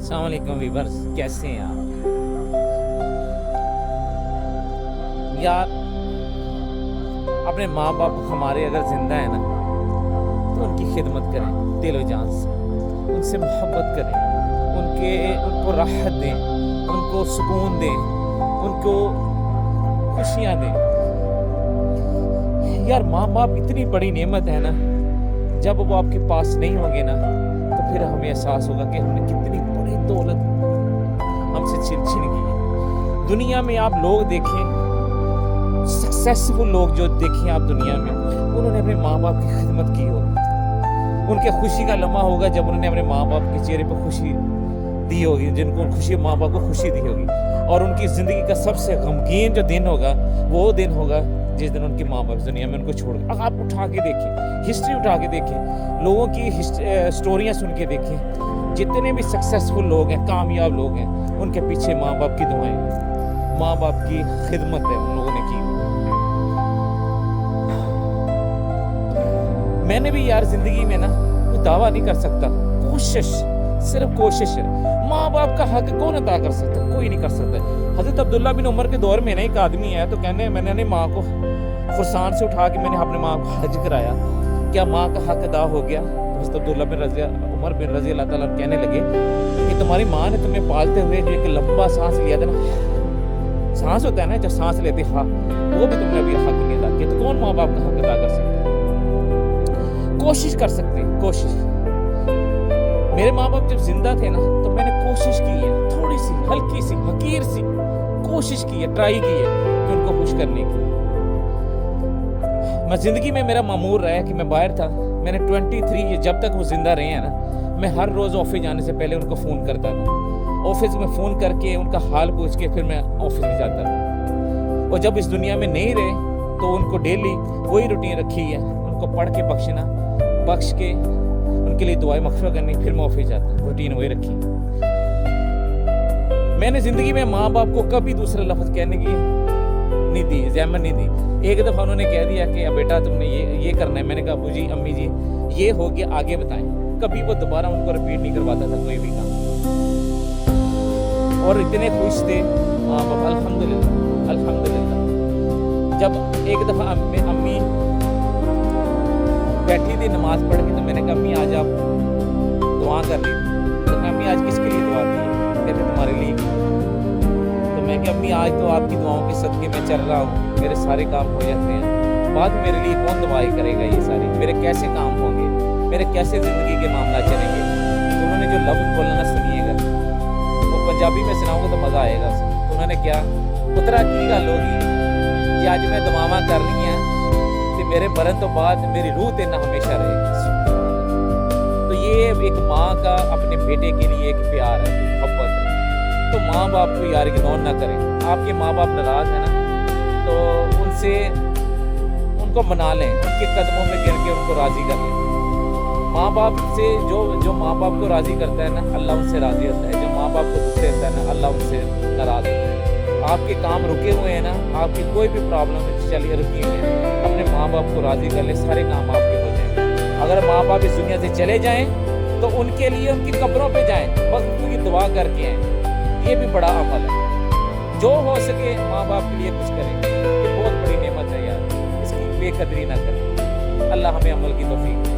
अस्सलाम वालेकुम वीवर्स, कैसे हैं आप यार। अपने माँ बाप हमारे अगर ज़िंदा है ना तो उनकी खिदमत करें दिल व जान से, उनसे मोहब्बत करें, उनको राहत दें, उनको सुकून दें, उनको खुशियाँ दें। यार माँ बाप इतनी बड़ी नेमत है ना, जब वो आपके पास नहीं होंगे ना तो फिर हमें एहसास होगा कि हमने कितनी बड़ी दौलत हमसे छीन की है। दुनिया में आप लोग देखें, सक्सेसफुल लोग जो देखें आप दुनिया में, उन्होंने अपने माँ बाप की खिदमत की होगी। उनके खुशी का लम्हा होगा जब उन्होंने अपने माँ बाप के चेहरे पर खुशी दी होगी, जिनको खुशी माँ बाप को खुशी दी होगी। और उनकी ज़िंदगी का सबसे गमगीन जो दिन होगा वो दिन होगा जिस दिन उनके माँ बाप दुनिया में उनको छोड़ गए। आप उठा के देखें, हिस्ट्री उठा के देखें, लोगों की स्टोरियाँ सुन के देखें। जितने भी सक्सेसफुल लोग हैं, कामयाब लोग हैं, उनके पीछे माँ बाप की दुआएं, माँ बाप की खिदमत है उन लोगों ने की। मैंने भी यार ज़िंदगी में ना कोई दावा नहीं कर सकता, कोशिश, सिर्फ कोशिश है। माँ बाप का हक कौन अदा कर सकता? कोई नहीं कर सकता। हज़रत अब्दुल्ला बिन उमर के दौर में ना एक आदमी है, तो कहने मैंने अपनी माँ को खुरसान से उठा के मैंने अपने माँ को हज कराया, क्या माँ का हक अदा हो गया? हज़रत अब्दुल्ला बिन उमर बिन रज़ी अल्लाह ताला कहने लगे कि तुम्हारी माँ ने तुम्हें पालते हुए जो एक लंबा सांस लिया था ना, सांस होता है ना जब सांस लेते हाँ, वो भी तुमने अभी हक नहीं अदा किया, तो कौन माँ बाप का हक अदा कर सकता है? कोशिश कर सकते हैं, कोशिश। मेरे माँ बाप जब जिंदा थे ना तो मैंने कोशिश की है, थोड़ी सी हल्की सी हकीर सी कोशिश की है, ट्राई की है कि उनको खुश करने की। मैं जिंदगी में मेरा मामूर रहा है कि मैं बाहर था, मैंने 23 जब तक वो जिंदा रहे हैं ना, मैं हर रोज़ ऑफिस जाने से पहले उनको फ़ोन करता था। ऑफिस में फ़ोन करके उनका हाल पूछ के फिर मैं ऑफिस में जाता था। और जब इस दुनिया में नहीं रहे तो उनको डेली वही रूटीन रखी है, उनको पढ़ के बख्शना, बख्श के उनके लिए दुआएं मगफिरत करनी, फिर मैं ऑफिस जाता। रूटीन वही रखी। मैंने ज़िंदगी में माँ बाप को कभी दूसरा लफ्ज़ कहने की नहीं दी, ज़हमत नहीं दी। एक दफ़ा उन्होंने कह दिया कि बेटा तुमने ये करना है। मैंने कहा अबू जी, अम्मी जी, ये हो गया, आगे बताएं। कभी वो दोबारा उनको रिपीट नहीं करवाता था कोई भी काम। और इतने खुश थे माँ बाप, अल्हम्दुलिल्लाह अल्हम्दुलिल्लाह। जब एक दफ़ा अम्मी बैठी थी नमाज पढ़ के, तो मैंने कहा अम्मी आज आप दुआ कर ली। तो अम्मी आज किसके लिए दुआ की? कहते तुम्हारे लिए। तो मैं कहा अम्मी आज तो आपकी दुआओं के सदके में चल रहा हूँ, मेरे सारे काम हो जाते हैं, बाद में मेरे लिए कौन दुआएं करेगा? ये सारे मेरे कैसे काम होंगे, मेरे कैसे ज़िंदगी के मामला चलेंगे? तो उन्होंने जो लफ्ज़ बोलना ना, सुनिएगा, वो पंजाबी में सुनाऊँगा तो मज़ा आएगा उसमें। तो उन्होंने क्या पुत्रा की गल होगी कि आज मैं दुआवां कर रही हैं, मेरे मरण तो बाद मेरी रूह तेना हमेशा रहेगी। तो ये एक माँ का अपने बेटे के लिए एक प्यार है, मोहब्बत है। तो माँ बाप को यार इग्नोर ना करें। आपके माँ बाप नाराज़ है ना, तो उनको मना लें, उनके कदमों में गिर के उनको राज़ी कर लें। माँ बाप से जो माँ बाप को राज़ी करता है ना, अल्लाह उनसे राज़ी होता है। जो माँ बाप को दुख देता है ना, अल्लाह उनसे नाराज़ होता है। आपके काम रुके हुए हैं ना, आपकी कोई भी प्रॉब्लम चलिए रुकी हुई है, अपने माँ बाप को राज़ी कर ले, सारे काम आपके हो जाएंगे। अगर माँ बाप इस दुनिया से चले जाएं तो उनके लिए उनकी कब्रों पे जाएं, बस उनकी दुआ करके आएँ। ये भी बड़ा अमल है। जो हो सके माँ बाप के लिए कुछ करें, ये बहुत बड़ी नेमत है यार, इसकी बेकदरी ना करें। अल्लाह हमें अमल की तौफीक